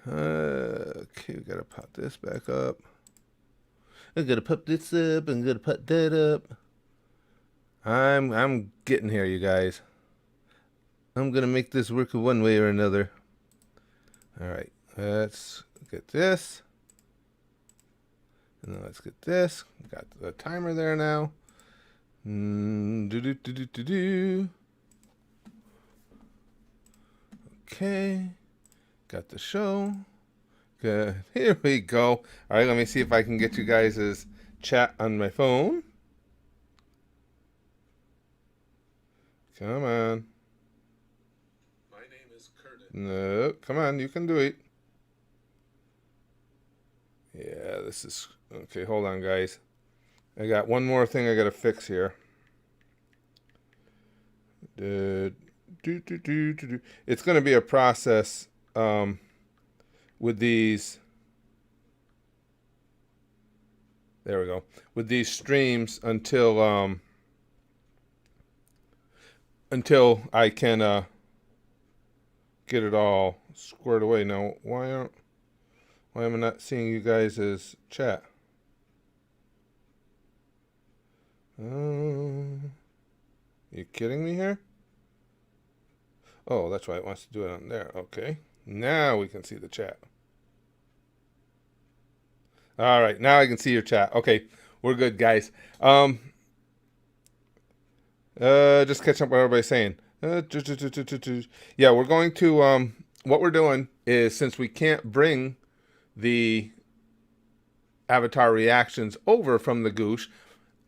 Okay, we gotta pop this back up. I gotta pop this up and gotta pop that up. I'm getting here, you guys. I'm gonna make this work one way or another. All right, let's get this, and then let's get this. Got the timer there now. Do do do do do do. Okay, got the show. Good. Here we go. All right, let me see if I can get you guys' chat on my phone. Come on. My name is Curtis. No, come on, you can do it. Yeah, this is okay. Hold on, guys. I got one more thing I gotta fix here. It's gonna be a process with these. There we go. With these streams until I can get it all squared away. Now, why am I not seeing you guys' chat? You kidding me here? Oh, that's why it wants to do it on there. Okay. Now we can see the chat. All right, now I can see your chat. Okay, we're good, guys. Just catching up what everybody's saying. Yeah, we're going to what we're doing is, since we can't bring the Avatar reactions over from the Goosh,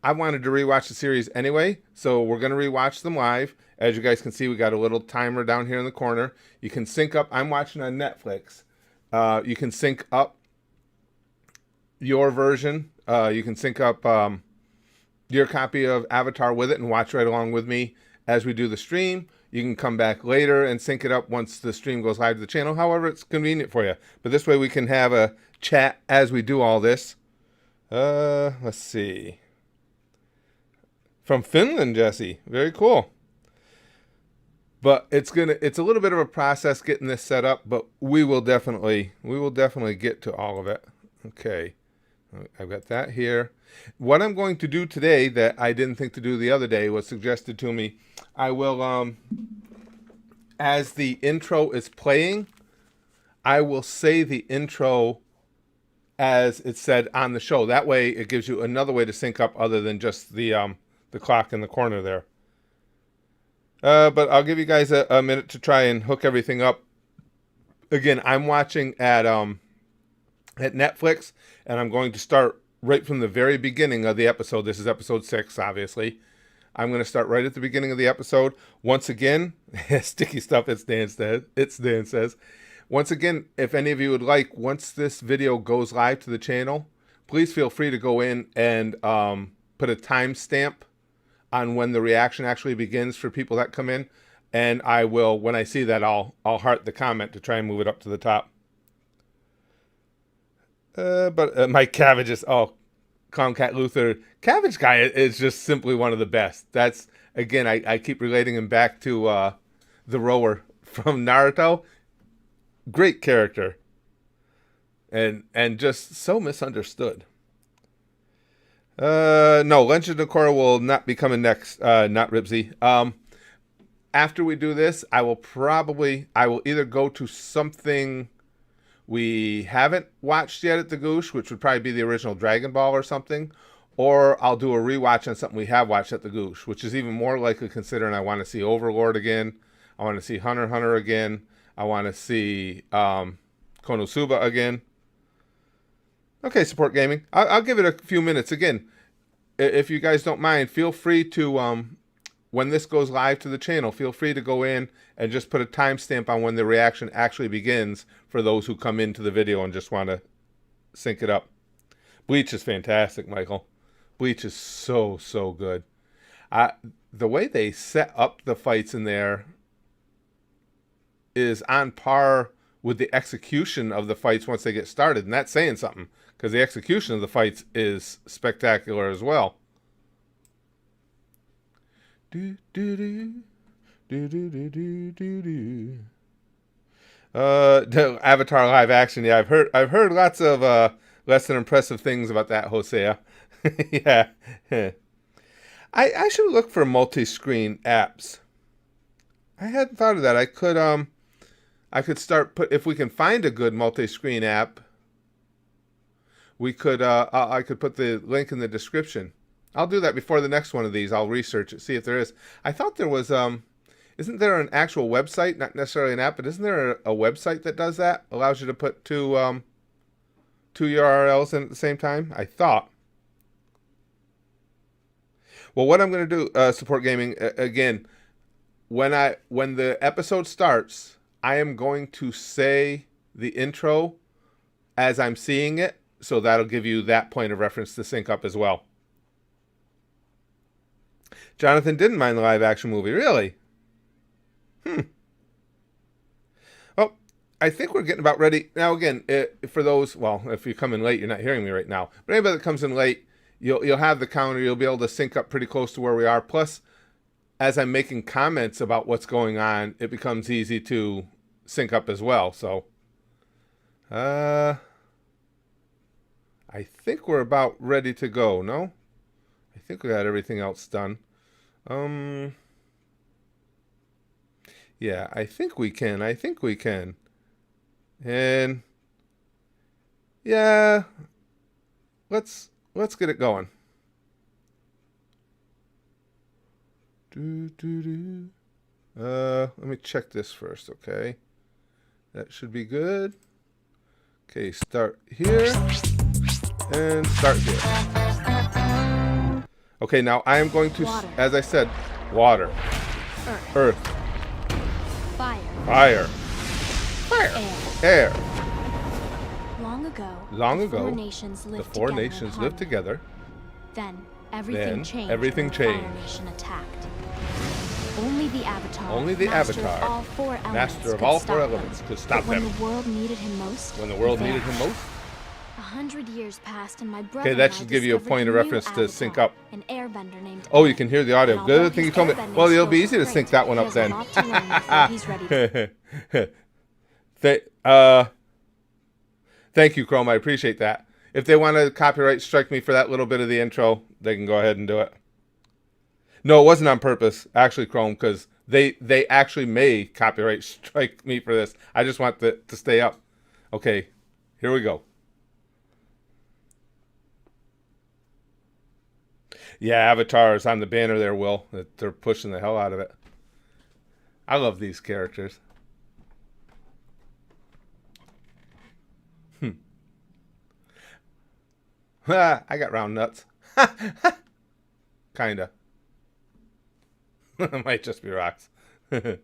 I wanted to rewatch the series anyway, so we're going to rewatch them live. As you guys can see, we got a little timer down here in the corner. You can sync up. I'm watching on Netflix. You can sync up your version. You can sync up your copy of Avatar with it and watch right along with me as we do the stream. You can come back later and sync it up once the stream goes live to the channel, however it's convenient for you. But this way we can have a chat as we do all this. Let's see. From Finland, Jesse. Very cool. But it's a little bit of a process getting this set up, but we will definitely get to all of it. Okay. I've got that here. What I'm going to do today that I didn't think to do the other day was suggested to me. I will, as the intro is playing, I will say the intro as it's said on the show. That way it gives you another way to sync up other than just the clock in the corner there. But I'll give you guys a minute to try and hook everything up. Again, I'm watching at Netflix, and I'm going to start right from the very beginning of the episode. This is episode 6, obviously. I'm going to start right at the beginning of the episode. Once again, sticky stuff, it's Dan says. Once again, if any of you would like, once this video goes live to the channel, please feel free to go in and put a timestamp on when the reaction actually begins for people that come in. And I will, when I see that, I'll heart the comment to try and move it up to the top. But Mike Cabbage is, Clown Cat Luther. Cabbage Guy is just simply one of the best. That's, again, I keep relating him back to the rower from Naruto. Great character. And just so misunderstood. No, Legend of Korra will not be coming next, not Ribsy. After we do this, I will either go to something we haven't watched yet at the Goosh, which would probably be the original Dragon Ball or something, or I'll do a rewatch on something we have watched at the Goosh, which is even more likely considering I want to see Overlord again, I want to see Hunter x Hunter again, I want to see Konosuba again. Okay, Support Gaming. I'll give it a few minutes. Again, if you guys don't mind, feel free to, when this goes live to the channel, feel free to go in and just put a timestamp on when the reaction actually begins for those who come into the video and just want to sync it up. Bleach is fantastic, Michael. Bleach is so, so good. The way they set up the fights in there is on par with the execution of the fights once they get started, and that's saying something, because the execution of the fights is spectacular as well. Do do do do do do do do. The Avatar live action. Yeah, I've heard lots of less than impressive things about that, Hosea. Yeah. I should look for multi-screen apps. I hadn't thought of that. I could start put if we can find a good multi-screen app. We could I could put the link in the description. I'll do that before the next one of these. I'll research it, see if there is. I thought there was isn't there an actual website, not necessarily an app, but isn't there a website that does that? Allows you to put two URLs in at the same time? I thought. Well, what I'm going to do, support gaming again. When the episode starts, I am going to say the intro as I'm seeing it, so that'll give you that point of reference to sync up as well. Jonathan didn't mind the live action movie, really? Well, I think we're getting about ready now. Again, for those, well, if you come in late, you're not hearing me right now. But anybody that comes in late, you'll have the counter. You'll be able to sync up pretty close to where we are. Plus, as I'm making comments about what's going on, it becomes easy to sync up as well. So, I think we're about ready to go. No, I think we got everything else done. Yeah, I think we can. And yeah, let's get it going. Let me check this first, okay? That should be good. Okay, start here and start here. Okay, now I am going to, Water. as I said, water, earth, Fire. fire, Air. air. Long Long the ago, four nations the lived four together in nations lived harmony. together. Then everything changed. everything when the Fire changed. Nation attacked. Only the Avatar, Only the master Avatar, of all four elements, master of could all stop four them. elements, could stop But when them. the world needed him most, When the world he needed him vanished. most. 100 years passed, and my brother Okay, that and I should give you a discovered point of new reference to sync Avatar, up. An Airbender named Oh, you Aang. can hear the audio. And although Good thing you his told me. airbending Well, it'll be skills easy are to sync great, that one he up has then. a lot to learn before he's ready to Thank you, Chrome. I appreciate that. If they want to copyright strike me for that little bit of the intro, they can go ahead and do it. No, it wasn't on purpose, actually, Chrome, because they actually may copyright strike me for this. I just want to stay up. Okay, here we go. Yeah, Avatar is on the banner there, Will. They're pushing the hell out of it. I love these characters. I got round nuts. Kinda. It might just be rocks. Good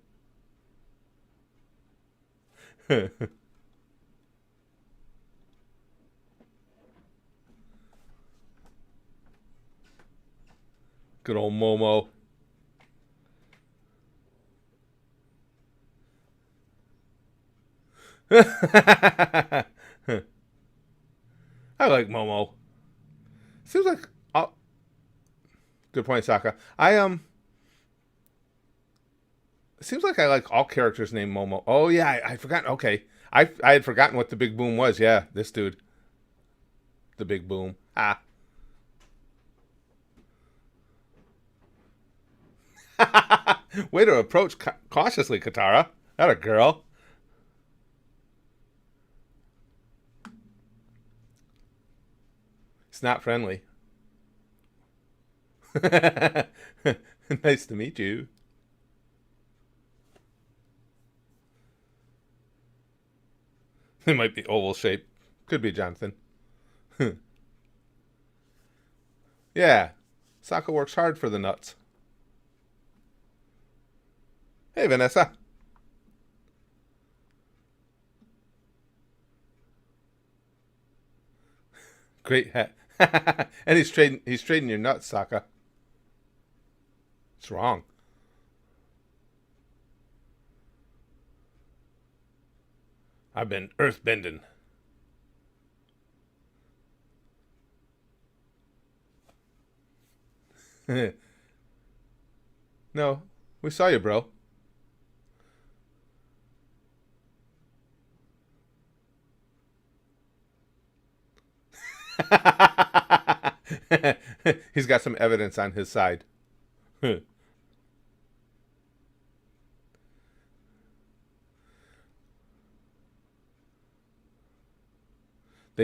old Momo. I like Momo. Seems like good point, Sokka. Seems like I like all characters named Momo. Oh yeah, I forgot. Okay, I had forgotten what the Big Boom was. Yeah, this dude, the Big Boom. Ah. Way to approach cautiously, Katara. That a girl. It's not friendly. Nice to meet you. It might be oval shape. Could be Jonathan. Yeah. Sokka works hard for the nuts. Hey, Vanessa. Great hat. And he's trading your nuts, Sokka. It's wrong. I've been earthbending. No, we saw you, bro. He's got some evidence on his side. They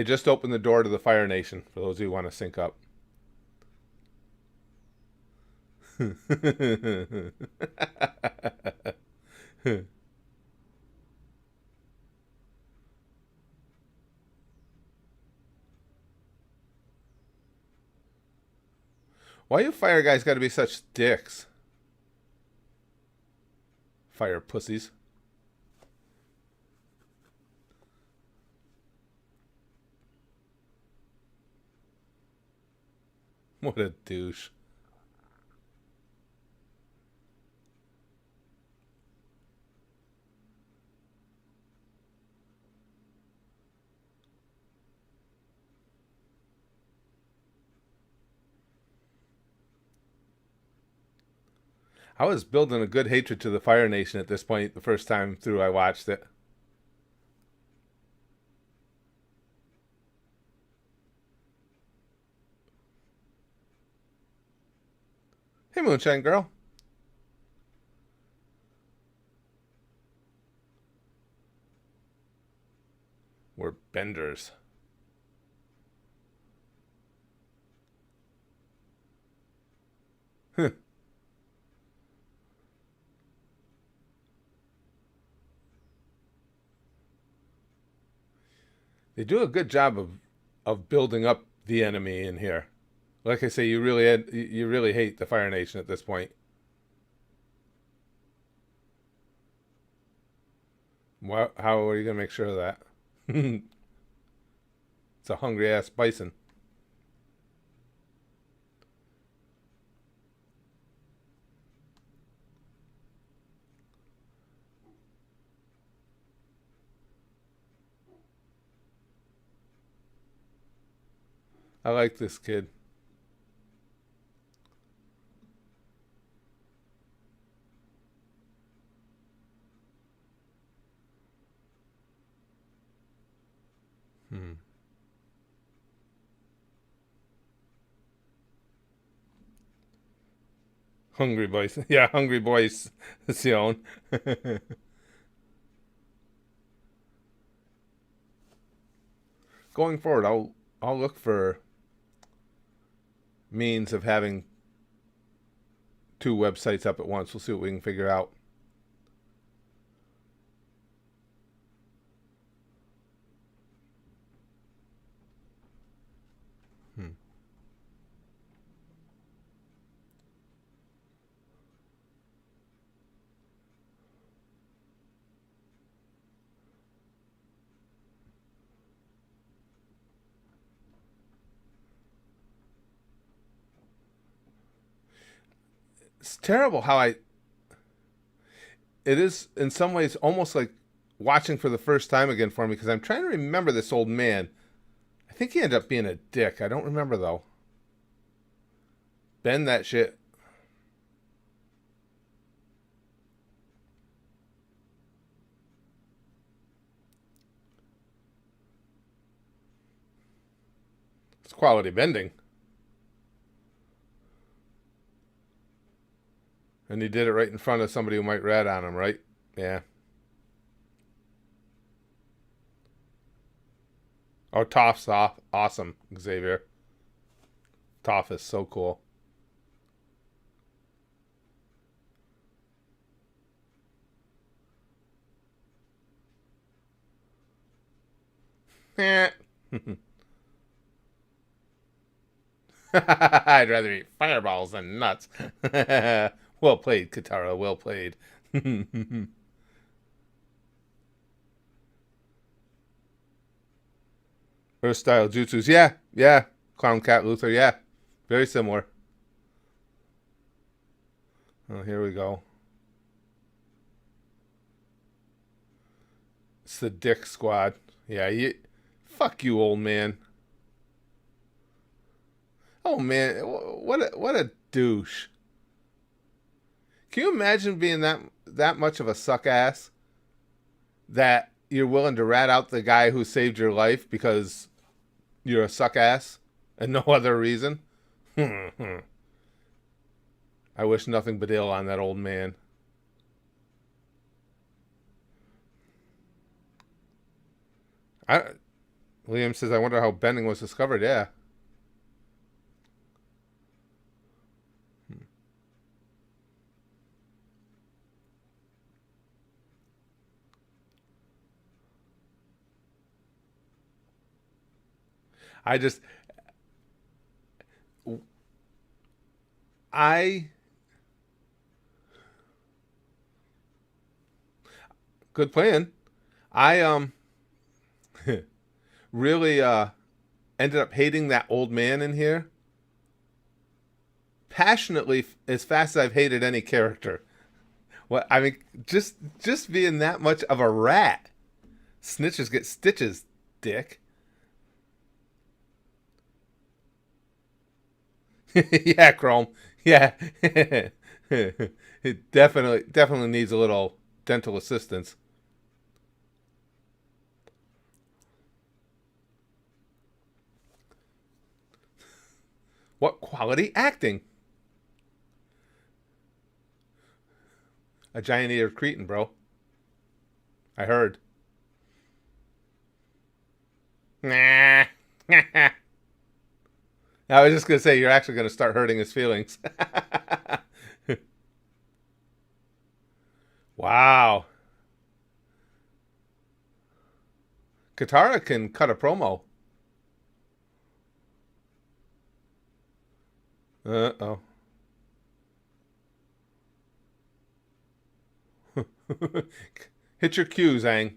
just opened the door to the Fire Nation, for those of you who want to sync up. Why you fire guys got to be such dicks? Fire pussies. What a douche. I was building a good hatred to the Fire Nation at this point the first time through I watched it. Hey, Moonshine Girl. We're benders. Huh. They do a good job of building up the enemy in here. Like I say, you really hate the Fire Nation at this point. How are you gonna make sure of that? It's a hungry ass bison. I like this kid. Hungry boys. Yeah, hungry boys. Sion. Going forward, I'll look for means of having two websites up at once. We'll see what we can figure out. It's terrible how it is in some ways almost like watching for the first time again for me because I'm trying to remember this old man. I think he ended up being a dick. I don't remember though. Bend that shit. It's quality bending. And he did it right in front of somebody who might rat on him, right? Yeah. Oh, Toph's awesome, Xavier. Toph is so cool. Eh. I'd rather eat fireballs than nuts. Well played, Katara. Well played. Earth style jutsus. Yeah, yeah. Clown Cat Luther. Yeah. Very similar. Oh, here we go. It's the Dick Squad. Yeah, fuck you, old man. Oh man, what a douche. Can you imagine being that much of a suck ass that you're willing to rat out the guy who saved your life because You're a suck ass, and no other reason. I wish nothing but ill on that old man. I William says, I wonder how bending was discovered. Yeah. I just, I, good plan. I really ended up hating that old man in here passionately as fast as I've hated any character. What I mean, just being that much of a rat. Snitches get stitches, dick. Yeah, Chrome. Yeah. It definitely needs a little dental assistance. What quality acting? A giant eared cretin, bro. I heard. Nah. I was just gonna say you're actually gonna start hurting his feelings. Wow. Katara can cut a promo. Uh-oh. Hit your cue, Zhang.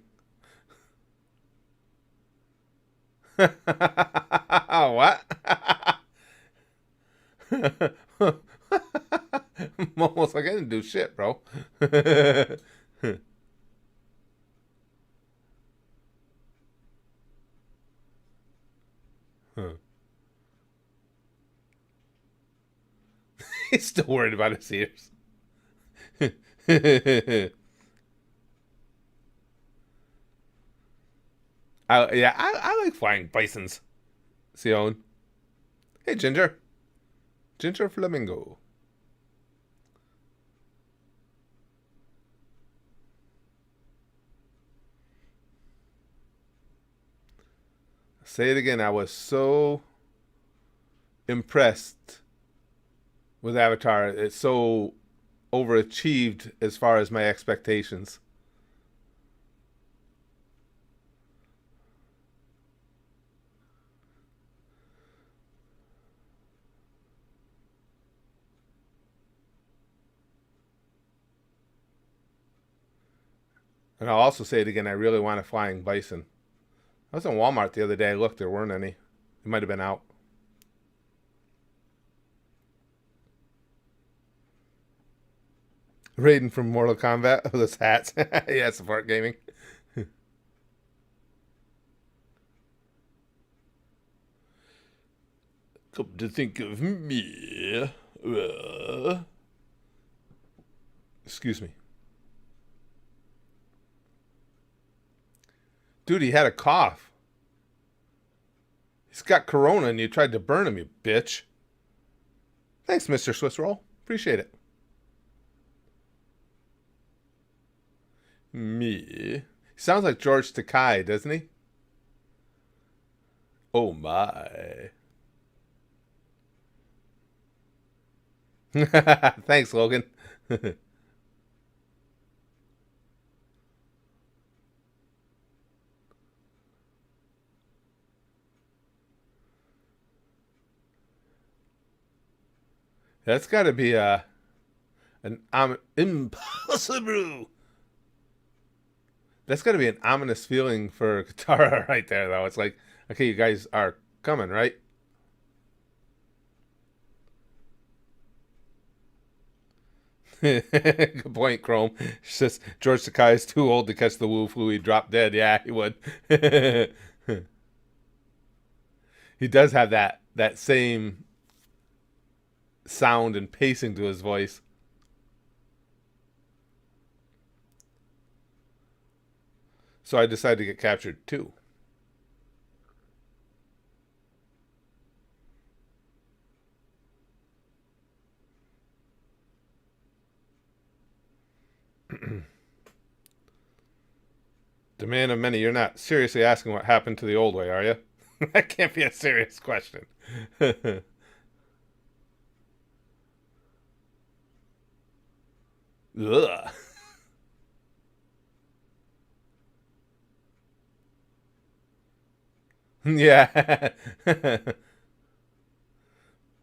What? Almost like I didn't do shit, bro. He's still worried about his ears. I like flying bisons. Sion. Hey, Ginger. Ginger Flamingo. Say it again. I was so impressed with Avatar. It's so overachieved as far as my expectations. And I'll also say it again. I really want a flying bison. I was in Walmart the other day. I looked. There weren't any. It might have been out. Raiden from Mortal Kombat with his hats. Yeah, support gaming. Come to think of me. Excuse me. Dude, he had a cough. He's got corona and you tried to burn him, you bitch. Thanks, Mr. Swiss Roll. Appreciate it. Me. He sounds like George Takei, doesn't he? Oh my. Thanks, Logan. That's got to be an impossible. That's got to be an ominous feeling for Katara right there, though. It's like, okay, you guys are coming, right? Good point, Chrome. She says George Takei is too old to catch the Wu Flu. He'd drop dead. Yeah, he would. He does have that same sound and pacing to his voice. So I decided to get captured too. Demand of many. You're not seriously asking what happened to the old way, are you? That can't be a serious question. Ugh. Yeah.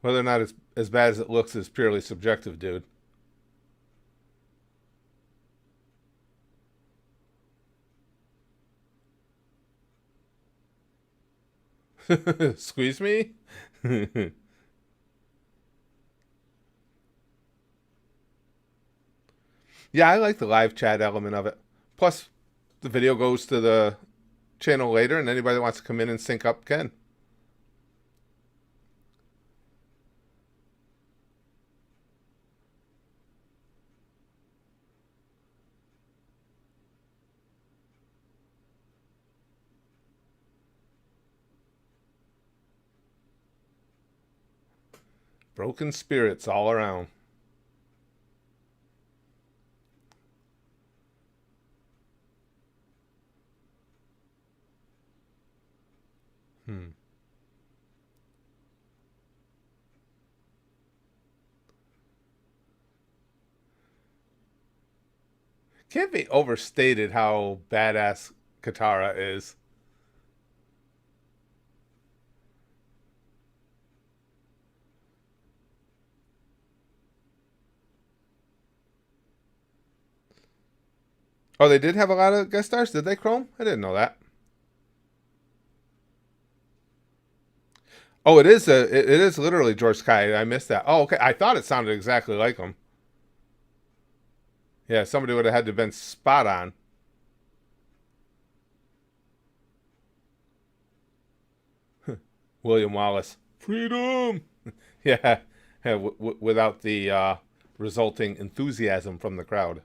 Whether or not it's as bad as it looks is purely subjective, dude. Squeeze me? Yeah, I like the live chat element of it. Plus, the video goes to the channel later, and anybody that wants to come in and sync up can. Broken spirits all around. Hmm. Can't be overstated how badass Katara is. Oh, they did have a lot of guest stars, did they, Chrome? I didn't know that. Oh, it is literally George Sky. I missed that. Oh, okay. I thought it sounded exactly like him. Yeah, somebody would have had to have been spot on. William Wallace. Freedom. Yeah, yeah without the resulting enthusiasm from the crowd.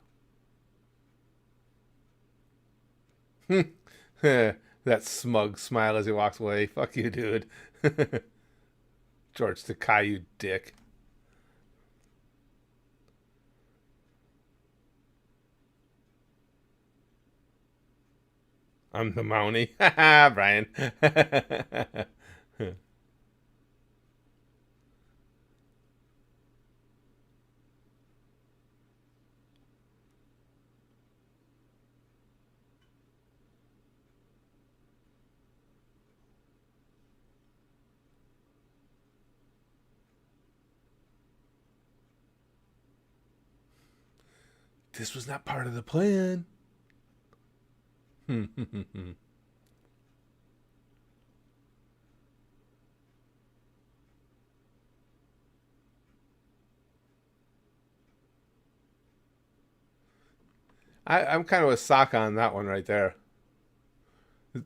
That smug smile as he walks away. Fuck you, dude. George Takei, you dick. I'm the Mountie. Brian. This was not part of the plan. I'm kind of a sock on that one right there.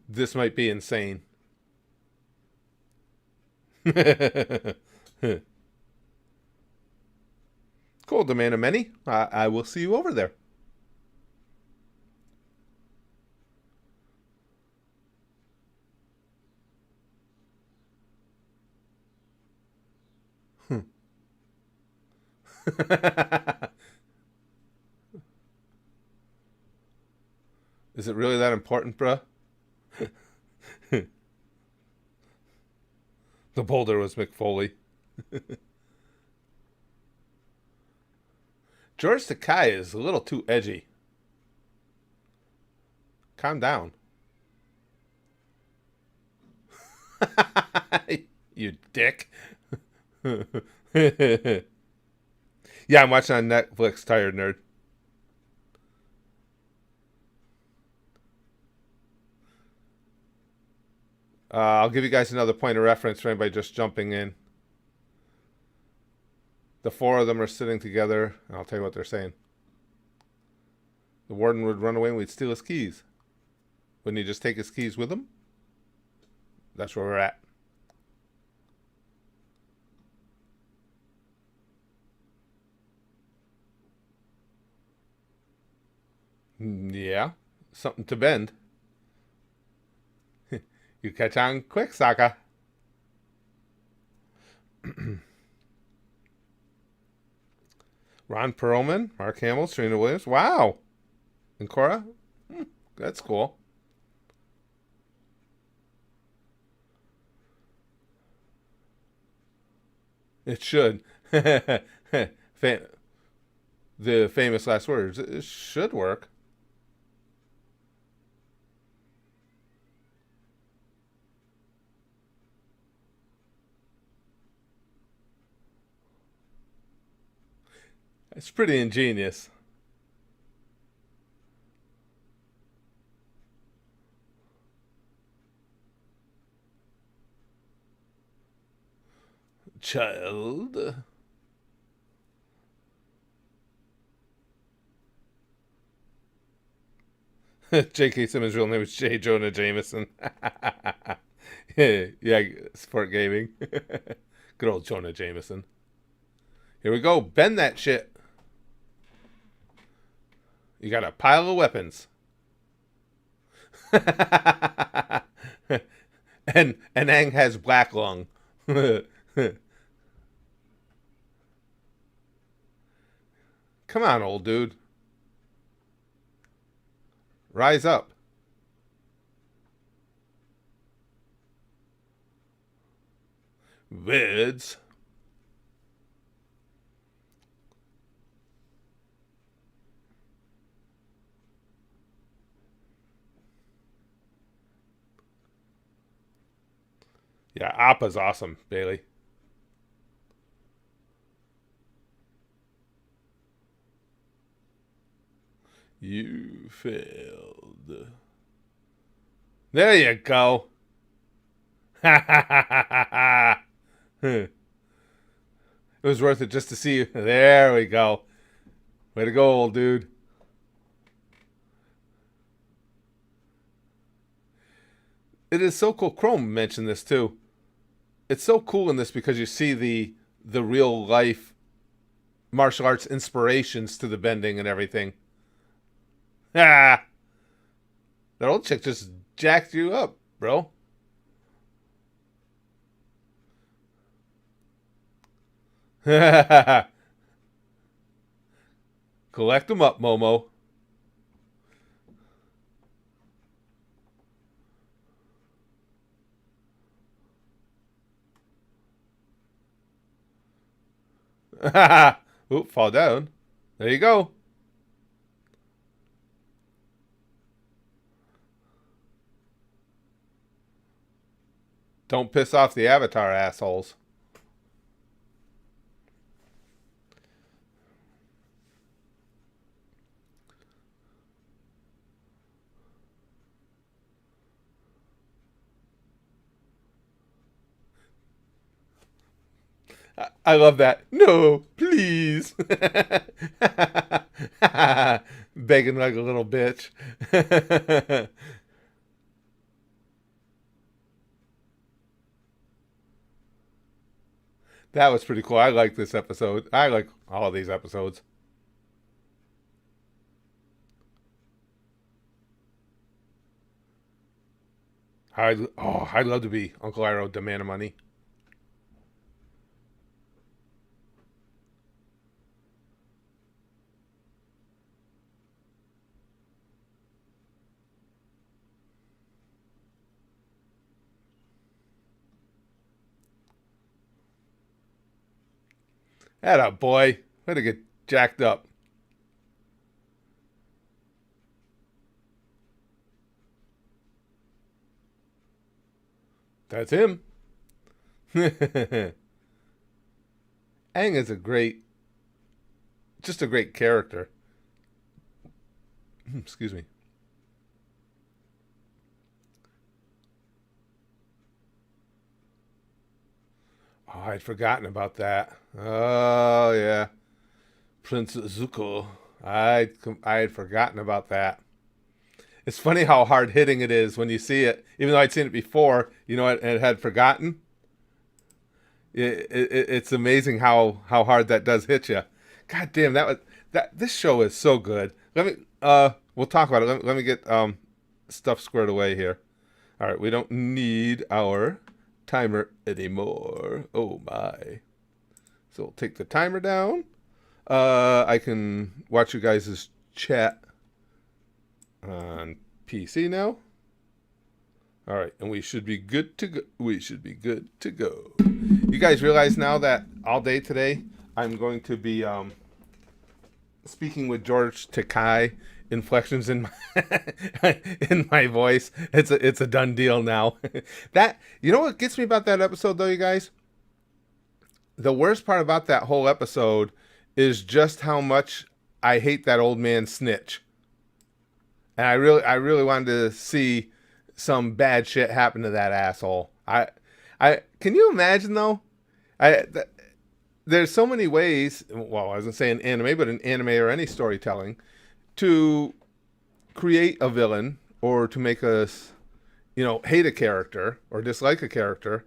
This might be insane. Cool, demand of many. I will see you over there. Is it really that important, bruh? The boulder was McFoley. George Takei is a little too edgy. Calm down. You dick. Yeah, I'm watching on Netflix, tired nerd. I'll give you guys another point of reference for anybody just jumping in. The four of them are sitting together, and I'll tell you what they're saying. The warden would run away and we'd steal his keys. Wouldn't he just take his keys with him? That's where we're at. Yeah, something to bend. You catch on quick, Sokka. Ron Perlman, Mark Hamill, Serena Williams. Wow. And Cora? That's cool. It should. Fa- the famous last words. It should work. It's pretty ingenious. Child. J.K. Simmons' real name is J. Jonah Jameson. Yeah, sport gaming. Good old Jonah Jameson. Here we go. Bend that shit. You got a pile of weapons. and Aang has black lung. Come on, old dude. Rise up. Vids. Yeah, Appa's awesome, Bailey. You failed. There you go. It was worth it just to see you. There we go. Way to go, old dude. It is so cool. Chrome mentioned this too. It's so cool in this because you see the real life martial arts inspirations to the bending and everything. Ah, that old chick just jacked you up, bro. Collect them up, Momo. Oop, fall down. There you go. Don't piss off the Avatar assholes. I love that. No, please. Begging like a little bitch. That was pretty cool. I like this episode. I like all of these episodes. I'd love to be Uncle Iroh, the man of money. That a boy. Way to get jacked up. That's him. Aang is just a great character. Excuse me. Oh, I'd forgotten about that. Oh yeah, Prince Zuko. I had forgotten about that. It's funny how hard hitting it is when you see it. Even though I'd seen it before, and had forgotten. It's amazing how hard that does hit you. God damn, that. This show is so good. We'll talk about it. Let me get stuff squared away here. All right, we don't need our timer anymore. Oh my. So we'll take the timer down. I can watch you guys' chat on PC now. All right, and we should be good to go. We should be good to go. You guys realize now that all day today I'm going to be speaking with George Takai inflections in my in my voice. It's a done deal now. That, you know what gets me about that episode though, you guys? The worst part about that whole episode is just how much I hate that old man Snitch. And I really wanted to see some bad shit happen to that asshole. I can you imagine though? There's so many ways. Well, I wasn't saying anime, but in anime or any storytelling, to create a villain or to make us, hate a character or dislike a character,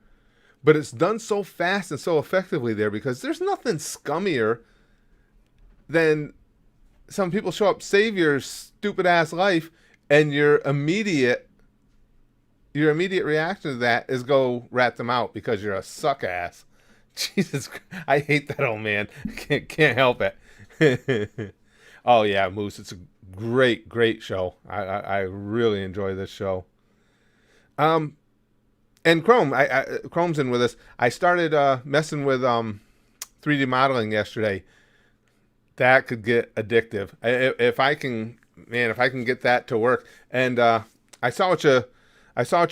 but it's done so fast and so effectively there because there's nothing scummier than some people show up, save your stupid ass life, and your immediate reaction to that is go rat them out because you're a suck ass. Jesus, I hate that old man. Can't help it. Oh yeah, Moose, it's a great show. I really enjoy this show. And Chrome, Chrome's in with us. I started messing with 3D modeling yesterday. That could get addictive. If I can get that to work. And I saw what you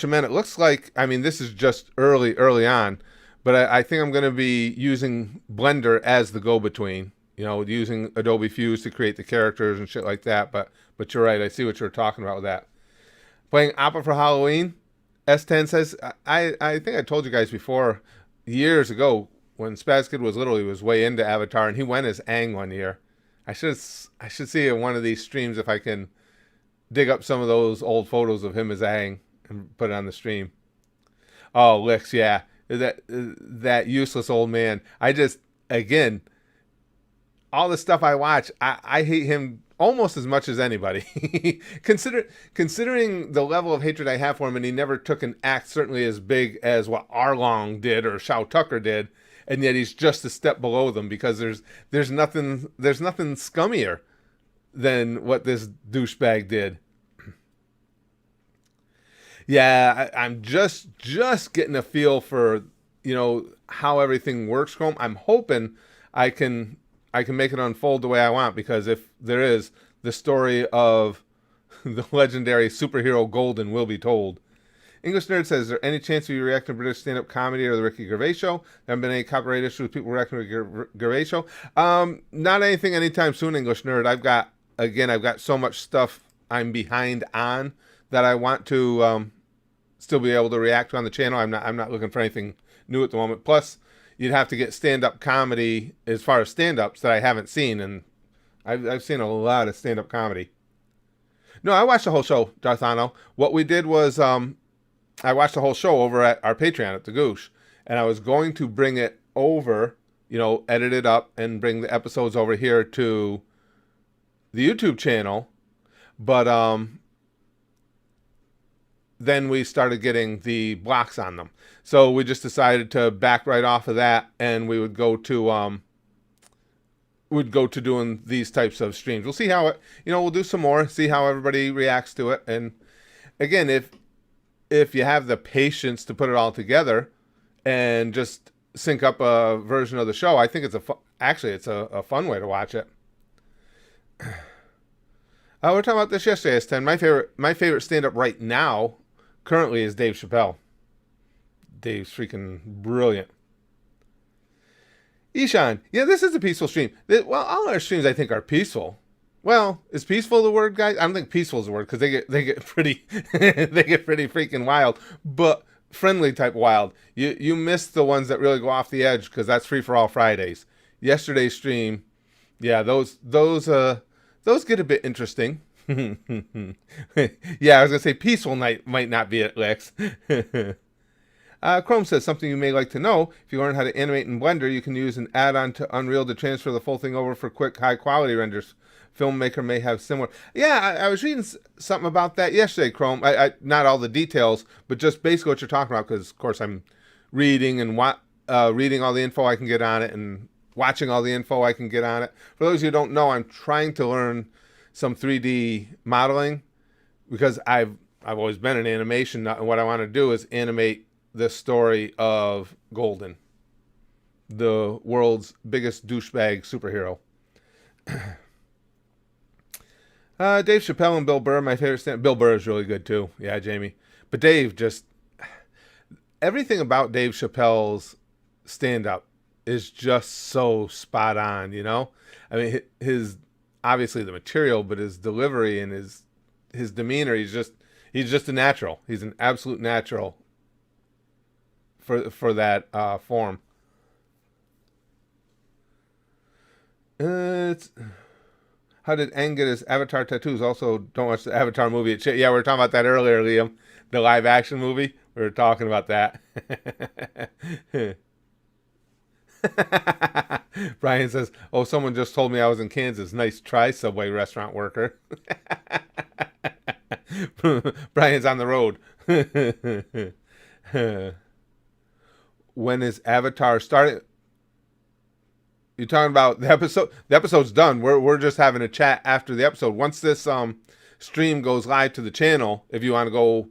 meant. It looks like, this is just early on, but I think I'm going to be using Blender as the go-between. Using Adobe Fuse to create the characters and shit like that. But you're right. I see what you're talking about with that. Playing Appa for Halloween. S10 says, I think I told you guys before, years ago, when Spaz Kid was little, he was way into Avatar, and he went as Aang one year. I should see in one of these streams if I can dig up some of those old photos of him as Aang and put it on the stream. Oh, Licks, yeah. That useless old man. Again, all the stuff I watch, I hate him almost as much as anybody. Considering the level of hatred I have for him, and he never took an act certainly as big as what Arlong did or Shao Tucker did, and yet he's just a step below them because there's nothing scummier than what this douchebag did. Yeah, I'm just getting a feel for how everything works, Chrome. I'm hoping I can make it unfold the way I want, because if there is, the story of the legendary superhero Golden will be told. English Nerd says, is there any chance of you reacting to British stand-up comedy or the Ricky Gervais show? There haven't been any copyright issues with people reacting to the Gervais show? Not anything anytime soon, English Nerd. I've got so much stuff I'm behind on that I want to still be able to react to on the channel. I'm not looking for anything new at the moment. Plus, you'd have to get stand-up comedy as far as stand-ups that I haven't seen, and I've seen a lot of stand-up comedy. No, I watched the whole show, Darthano. What we did was I watched the whole show over at our Patreon at the Goosh, and I was going to bring it over, edit it up and bring the episodes over here to the YouTube channel, but then we started getting the blocks on them. So we just decided to back right off of that, and we would go to doing these types of streams. We'll see how it, we'll do some more, see how everybody reacts to it. And again, if you have the patience to put it all together and just sync up a version of the show, I think it's a fun way to watch it. We were talking about this yesterday, S10. My favorite stand-up right now currently is Dave Chappelle. Dave's freaking brilliant. Ishan, yeah, this is a peaceful stream. Well, all our streams I think are peaceful. Well, is peaceful the word, guys? I don't think peaceful is the word, because they get pretty they get pretty freaking wild, but friendly type wild. You miss the ones that really go off the edge, because that's Free for All Fridays. Yesterday's stream, yeah, those get a bit interesting. Yeah, I was gonna say peaceful night might not be it, Lex. Chrome says, something you may like to know, if you learn how to animate in Blender, you can use an add-on to Unreal to transfer the full thing over for quick, high-quality renders. Filmmaker may have similar. Yeah, I was reading something about that yesterday, Chrome. I not all the details, but just basically what you're talking about, because, of course, I'm reading and reading all the info I can get on it and watching all the info I can get on it. For those who don't know, I'm trying to learn some 3D modeling, because I've always been in animation, and what I want to do is animate the story of Golden, the world's biggest douchebag superhero. Dave Chappelle and Bill Burr, my favorite stand. Bill Burr is really good too. Yeah, Jamie. But Dave just everything about Dave Chappelle's stand-up is just so spot on. You know, I mean, his obviously the material, but his delivery and his demeanor, he's just a natural. He's an absolute natural for that form. It's how did Aang get his Avatar tattoos? Also, don't watch the Avatar movie. Yeah, we were talking about that earlier, Liam. The live action movie. We were talking about that. Brian says, "Oh, someone just told me I was in Kansas. Nice try, Subway restaurant worker." Brian's on the road. When is Avatar starting? You're talking about the episode? The episode's done. We're just having a chat after the episode. Once this stream goes live to the channel, if you want to go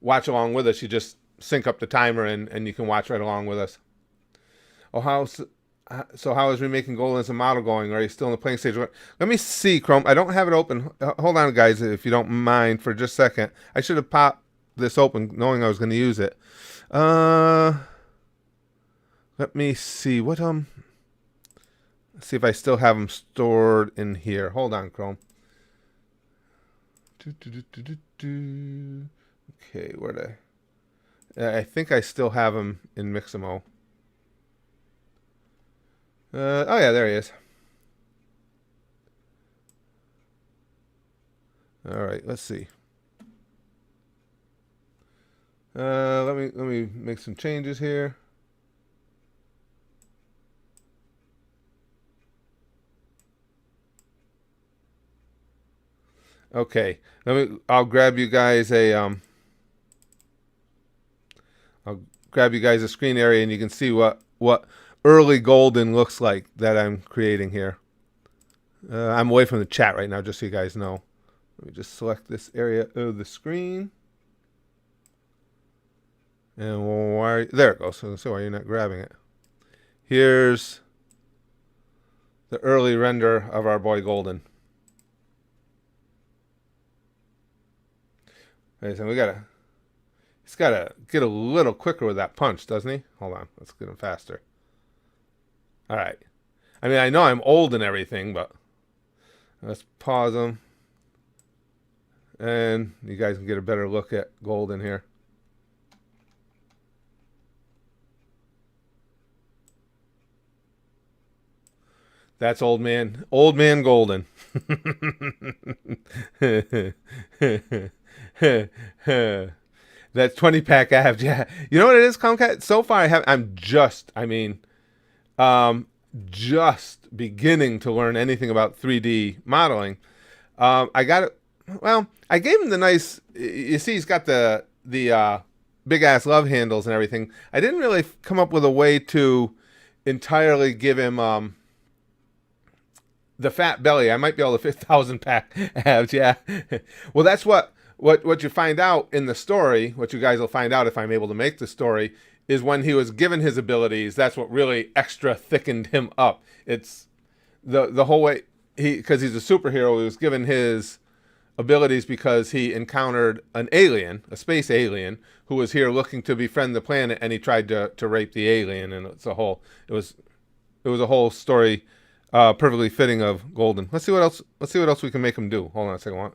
watch along with us, you just sync up the timer and you can watch right along with us. Oh, how is remaking Golden as a model going? Are you still in the playing stage? Let me see, Chrome. I don't have it open. Hold on, guys, if you don't mind for just a second. I should have popped this open knowing I was going to use it. Let me see. Let's see if I still have them stored in here. Hold on, Chrome. Okay, where I think I still have them in Mixamo. Oh yeah, there he is. All right, let's see. Let me make some changes here. Okay, I'll grab you guys I'll grab you guys a screen area, and you can see what early Golden looks like that I'm creating here. I'm away from the chat right now, just so you guys know. Let me just select this area of the screen. And there it goes. So why you're not grabbing it? Here's the early render of our boy Golden. Okay, so he's gotta get a little quicker with that punch, doesn't he? Hold on, let's get him faster. All right. I mean, I know I'm old and everything, but let's pause him. And you guys can get a better look at Golden here. That's old man Golden. That's 20-pack abs. Yeah. You know what it is, Comcat? So far I'm just beginning to learn anything about 3D modeling. I got it. Well, I gave him the nice. You see, he's got the big ass love handles and everything. I didn't really come up with a way to entirely give him the fat belly. I might be able to fit 1,000-pack abs. Yeah. Well, that's what you find out in the story. What you guys will find out if I'm able to make the story is when he was given his abilities. That's what really extra thickened him up. It's the whole way because he's a superhero. He was given his abilities because he encountered an alien, a space alien, who was here looking to befriend the planet, and he tried to rape the alien, and it was a whole story, perfectly fitting of Golden. Let's see what else we can make him do. Hold on a second.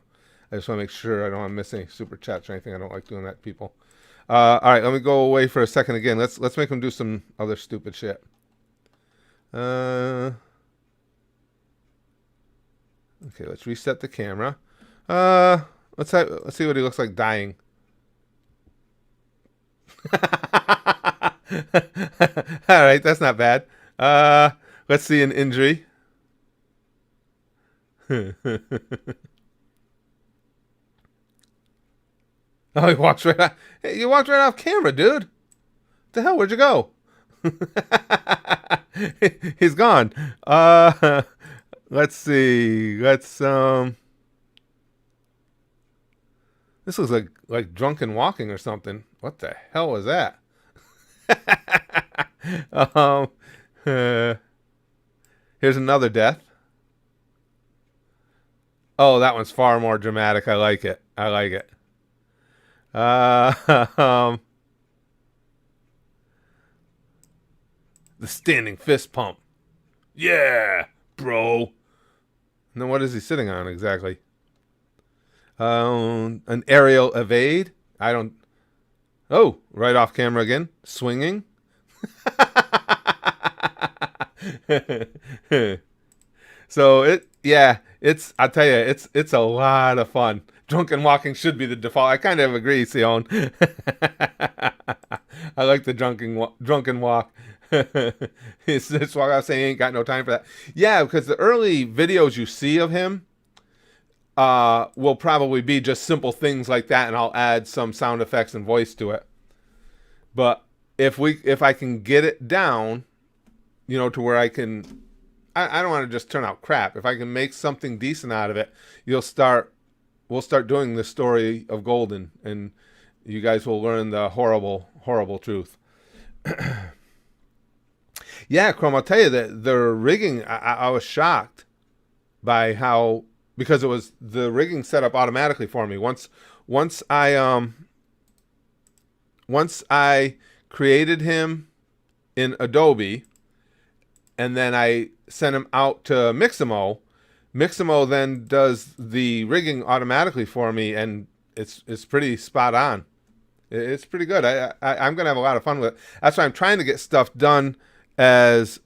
I just want to make sure I don't want to miss any super chats or anything. I don't like doing that to people. All right, let me go away for a second again. Let's make him do some other stupid shit. Okay, let's reset the camera. Let's see what he looks like dying. All right, that's not bad. Let's see an injury. Oh, he walks right off. Hey, you walked right off camera, dude. What the hell? Where'd you go? He's gone. Let's see. This looks like drunken walking or something. What the hell was that? um, uh, here's another death. Oh, that one's far more dramatic. I like it. I like it. Um, the standing fist pump. Yeah, bro. And then what is he sitting on exactly? An aerial evade. I don't. Oh, right off camera again. Swinging. So I'll tell you, it's a lot of fun. Drunken walking should be the default. I kind of agree, Sion. I like the drunken walk. It's why I was saying he ain't got no time for that. Yeah, because the early videos you see of him will probably be just simple things like that, and I'll add some sound effects and voice to it. But if I can get it down, to where I can, I don't want to just turn out crap. If I can make something decent out of it, we'll start doing the story of Golden, and you guys will learn the horrible, horrible truth. Yeah, Chrome, I'll tell you that the rigging, I was shocked by how, because it was the rigging set up automatically for me. Once I created him in Adobe, and then I sent him out to Mixamo. Mixamo then does the rigging automatically for me, and it's pretty spot on. It's pretty good. I'm gonna have a lot of fun with it. That's why I'm trying to get stuff done as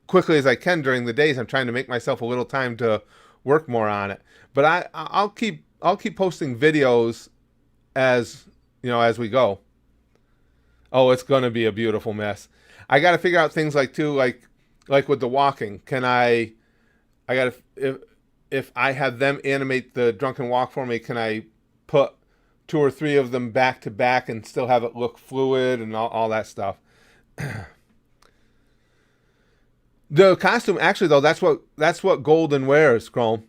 quickly as I can during the days. I'm trying to make myself a little time to work more on it. But I'll keep posting videos as we go. Oh, it's gonna be a beautiful mess. I got to figure out things like with the walking. If I have them animate the drunken walk for me, can I put 2 or 3 of them back to back and still have it look fluid and all that stuff? The costume, actually, though, that's what Golden wears, Chrome.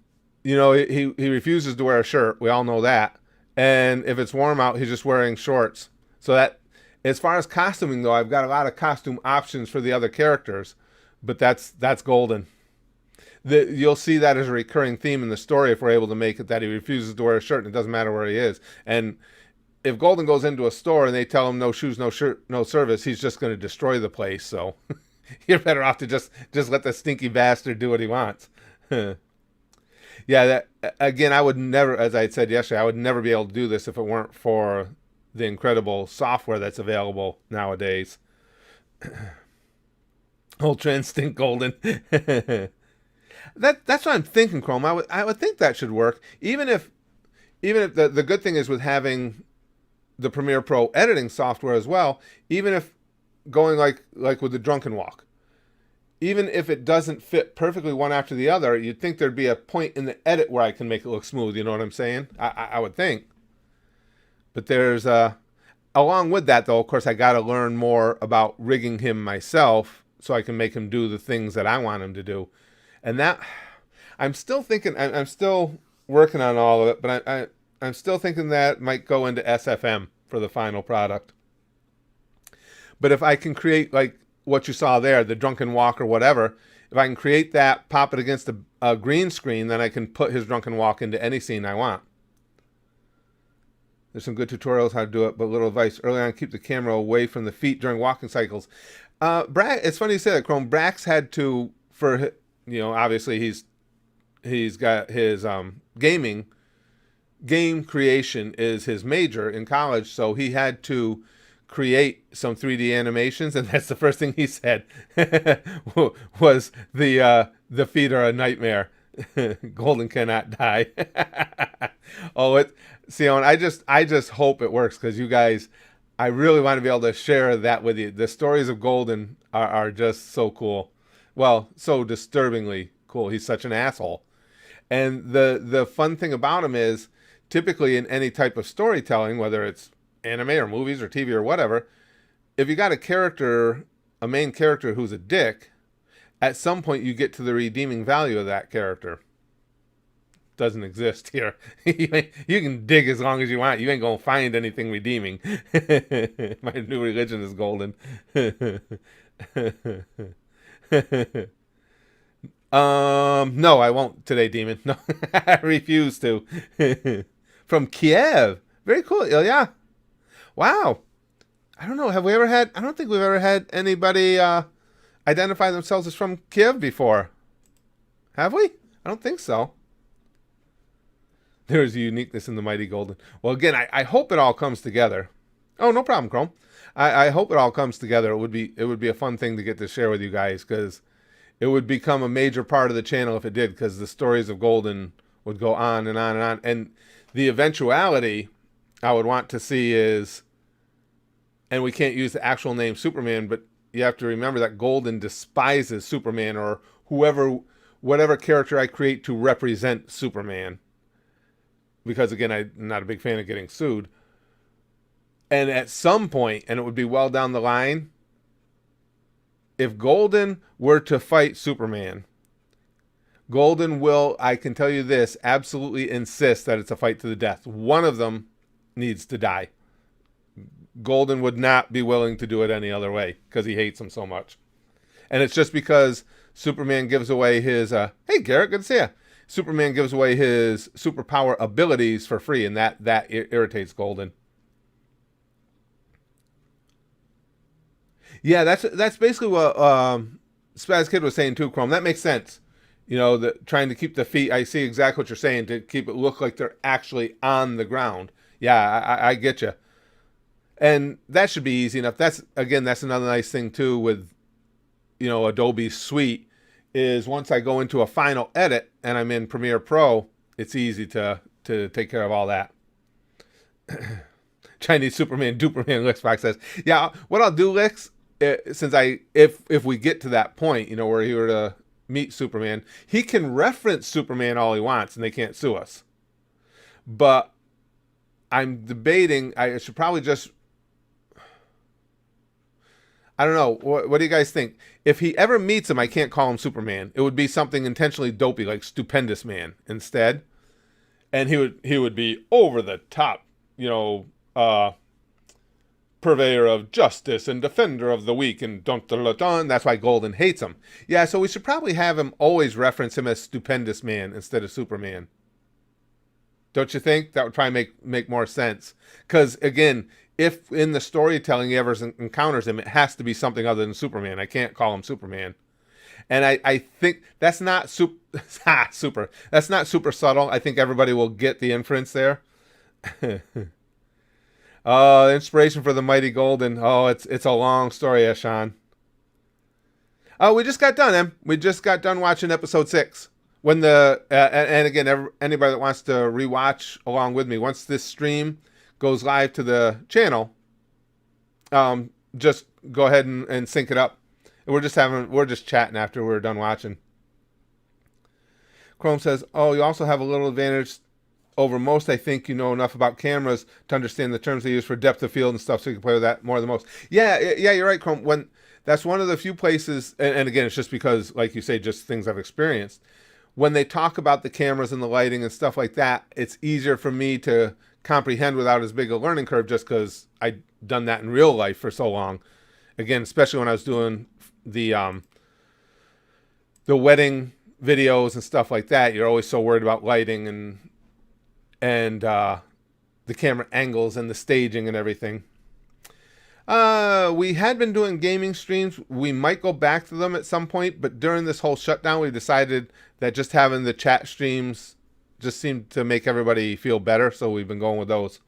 He refuses to wear a shirt. We all know that. And if it's warm out, he's just wearing shorts. So that, as far as costuming, though, I've got a lot of costume options for the other characters, but that's Golden. You'll see that as a recurring theme in the story if we're able to make it that he refuses to wear a shirt, and it doesn't matter where he is. And if Golden goes into a store and they tell him no shoes, no shirt, no service, he's just going to destroy the place. So you're better off to just let the stinky bastard do what he wants. Yeah, that again, I would never, as I had said yesterday, I would never be able to do this if it weren't for the incredible software that's available nowadays. Ultra Instinct Golden. That's what I'm thinking, Chrome. I would think that should work. Even if the good thing is with having the Premiere Pro editing software as well, even if going like with the drunken walk, even if it doesn't fit perfectly one after the other, you'd think there'd be a point in the edit where I can make it look smooth. You know what I'm saying? I would think. But there's along with that, though, of course, I got to learn more about rigging him myself so I can make him do the things that I want him to do. And that, I'm still thinking, I'm still working on all of it, but I'm still thinking that might go into SFM for the final product. But if I can create like what you saw there, the drunken walk or whatever, if I can create that, pop it against a green screen, then I can put his drunken walk into any scene I want. There's some good tutorials how to do it, but little advice. Early on, keep the camera away from the feet during walking cycles. It's funny you say that, Chrome. Brax had to, for, obviously he's got his game creation is his major in college, so he had to create some 3D animations, and that's the first thing he said was the feet are a nightmare. Golden cannot die. Sion, I just hope it works, because you guys, I really want to be able to share that with you. The stories of Golden are just so cool. Well, so disturbingly cool. He's such an asshole. And the fun thing about him is, typically in any type of storytelling, whether it's anime or movies or TV or whatever, if you got a main character who's a dick, at some point you get to the redeeming value of that character. doesn't exist here. You can dig as long as you want. You ain't gonna find anything redeeming. My new religion is golden. No, I won't today, demon. No, I refuse to. From Kiev. Very cool. Oh, yeah. Wow. I don't know. Have we ever had? I don't think we've ever had anybody identify themselves as from Kiev before. Have we? I don't think so. There's a uniqueness in the mighty golden. Well, again, I hope it all comes together. Oh, no problem, Chrome. I hope it all comes together. It would be a fun thing to get to share with you guys, because it would become a major part of the channel if it did, because the stories of Golden would go on and on and on. And the eventuality I would want to see is, and we can't use the actual name Superman, but you have to remember that Golden despises Superman, or whatever character I create to represent Superman. Because again, I'm not a big fan of getting sued. And at some point, and it would be well down the line, if Golden were to fight Superman, Golden will, I can tell you this, absolutely insist that it's a fight to the death. One of them needs to die. Golden would not be willing to do it any other way, because he hates him so much. And it's just because Superman gives away his, hey Garrett, good to see you. Superman gives away his superpower abilities for free, and that irritates Golden. Yeah, that's basically what Spaz Kid was saying too, Chrome. That makes sense. You know, trying to keep the feet. I see exactly what you're saying, to keep it look like they're actually on the ground. Yeah, I get you. And that should be easy enough. That's another nice thing too with, Adobe Suite, is once I go into a final edit and I'm in Premiere Pro, it's easy to take care of all that. Chinese Superman Duperman Lixbox says, yeah, what I'll do, Lix, since if we get to that point, where he were to meet Superman, he can reference Superman all he wants and they can't sue us. But I'm debating, I should probably just, I don't know. What do you guys think? If he ever meets him, I can't call him Superman. It would be something intentionally dopey, like Stupendous Man instead. And he would be over the top, purveyor of justice and defender of the weak, and dun. That's why Golden hates him. Yeah, so we should probably have him always reference him as Stupendous Man instead of Superman. Don't you think? That would probably make more sense. Because, again, if in the storytelling he ever encounters him, it has to be something other than Superman. I can't call him Superman. And I think that's not super. That's not super subtle. I think everybody will get the inference there. Inspiration for the Mighty Golden. Oh, it's a long story, Eshan. Oh, we just got done, Em. We just got done watching episode 6. When and again, anybody that wants to rewatch along with me, once this stream goes live to the channel, just go ahead and sync it up. We're just chatting after we're done watching. Chrome says, oh, you also have a little advantage over most. I think you know enough about cameras to understand the terms they use for depth of field and stuff, so you can play with that more than most. Yeah, you're right, Chrome. That's one of the few places, and again, it's just because, like you say, just things I've experienced. When they talk about the cameras and the lighting and stuff like that, it's easier for me to comprehend without as big a learning curve, just because I've done that in real life for so long. Again, especially when I was doing the wedding videos and stuff like that, you're always so worried about lighting and the camera angles and the staging and everything. We had been doing gaming streams. We might go back to them at some point, but during this whole shutdown, we decided that just having the chat streams just seemed to make everybody feel better, so we've been going with those.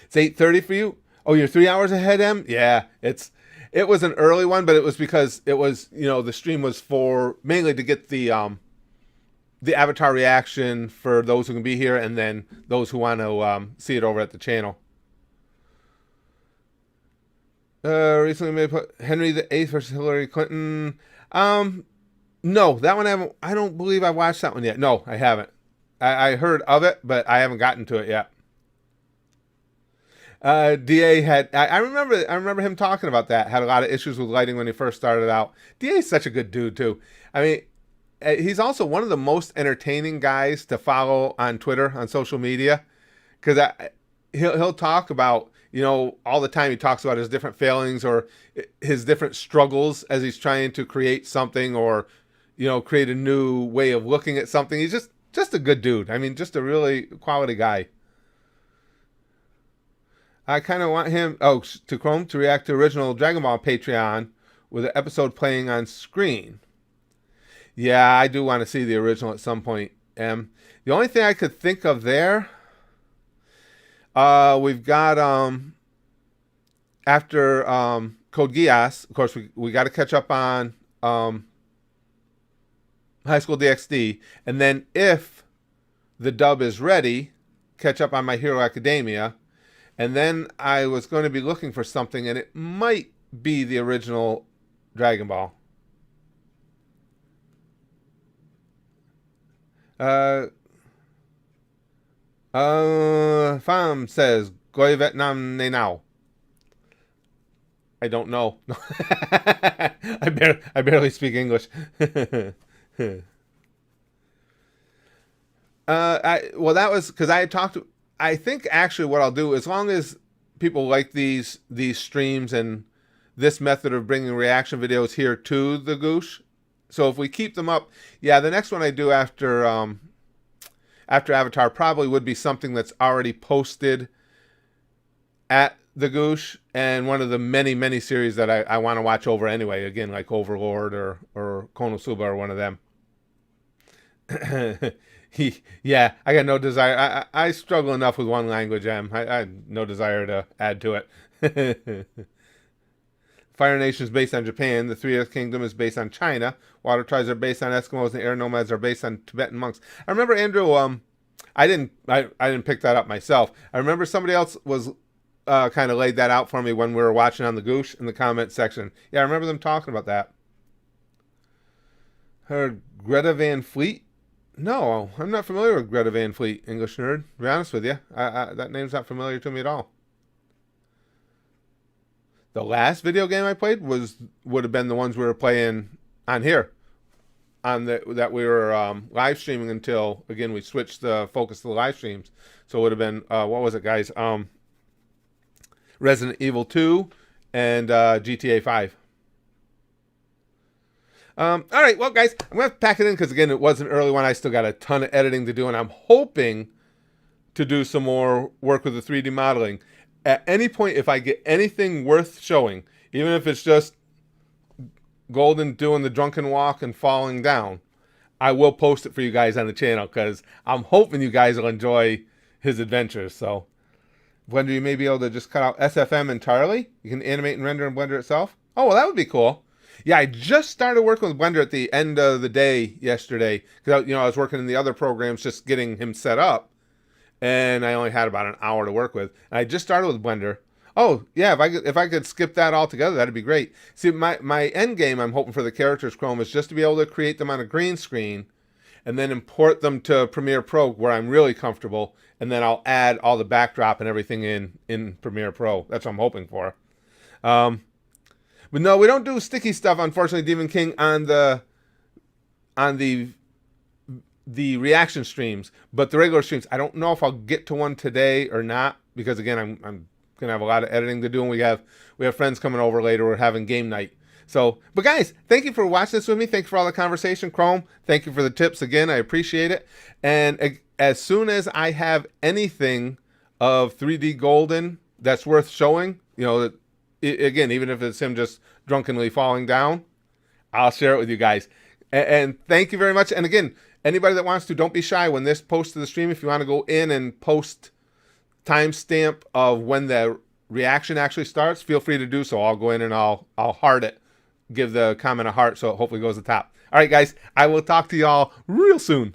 It's 8:30 for you. Oh, you're 3 hours ahead, Em? Yeah, it was an early one, but it was because it was, the stream was for mainly to get the avatar reaction for those who can be here, and then those who want to see it over at the channel. Recently made Henry VIII versus Hillary Clinton. No, that one I don't believe I watched that one yet. No, I haven't. I heard of it, but I haven't gotten to it yet. DA had, I remember him talking about that. Had a lot of issues with lighting when he first started out. DA is such a good dude too. I mean, he's also one of the most entertaining guys to follow on Twitter, on social media, because he'll talk about, all the time he talks about his different failings or his different struggles as he's trying to create something or, create a new way of looking at something. He's just a good dude. I mean, just a really quality guy. I kind of want him, to Chrome, to react to original Dragon Ball Patreon with an episode playing on screen. Yeah, I do want to see the original at some point. The only thing I could think of there, we've got after Code Geass, of course, we got to catch up on High School DxD, and then if the dub is ready, catch up on My Hero Academia, and then I was going to be looking for something, and it might be the original Dragon Ball. Pham says, Goi Vietnam ne now. I don't know. I barely speak English. That was because I had talked to. I think actually what I'll do, as long as people like these streams and this method of bringing reaction videos here to the Goosh, so if we keep them up, yeah, the next one I do after Avatar probably would be something that's already posted at the Goosh, and one of the many series that I want to watch over anyway. Again, like Overlord or Konosuba or one of them. Yeah, I got no desire. I struggle enough with one language, I have no desire to add to it. Fire Nation is based on Japan. The Three Earth Kingdom is based on China. Water Tribes are based on Eskimos, and Air Nomads are based on Tibetan monks. I remember, Andrew, I didn't pick that up myself. I remember somebody else was kind of laid that out for me when we were watching on the Goosh in the comment section. Yeah, I remember them talking about that. Heard Greta Van Fleet? No, I'm not familiar with Greta Van Fleet, English nerd. To be honest with you, that name's not familiar to me at all. The last video game I played would have been the ones we were playing on here, that we were live streaming until, again, we switched the focus to the live streams. So it would have been what was it, guys? Resident Evil 2 and GTA 5. All right, well, guys, I'm going to pack it in because, again, it was an early one. I still got a ton of editing to do, and I'm hoping to do some more work with the 3D modeling. At any point, if I get anything worth showing, even if it's just Golden doing the drunken walk and falling down, I will post it for you guys on the channel because I'm hoping you guys will enjoy his adventures. So, Blender, you may be able to just cut out SFM entirely. You can animate and render in Blender itself. Oh, well, that would be cool. Yeah, I just started working with Blender at the end of the day yesterday because I was working in the other programs just getting him set up, and I only had about an hour to work with. And I just started with Blender. Oh yeah, if I could skip that altogether, that'd be great. See, my end game I'm hoping for the characters Chrome is just to be able to create them on a green screen, and then import them to Premiere Pro where I'm really comfortable, and then I'll add all the backdrop and everything in Premiere Pro. That's what I'm hoping for. But no, we don't do sticky stuff, unfortunately, Demon King, on the reaction streams. But the regular streams, I don't know if I'll get to one today or not, because again, I'm gonna have a lot of editing to do, and we have friends coming over later. We're having game night. So, but guys, thank you for watching this with me. Thank you for all the conversation, Chrome. Thank you for the tips again. I appreciate it. And as soon as I have anything of 3D Golden that's worth showing, again, even if it's him just drunkenly falling down, I'll share it with you guys. And thank you very much. And again, anybody that wants to, don't be shy when this posts to the stream. If you want to go in and post timestamp of when the reaction actually starts, feel free to do so. I'll go in and I'll heart it, give the comment a heart so it hopefully goes to the top. All right, guys, I will talk to y'all real soon.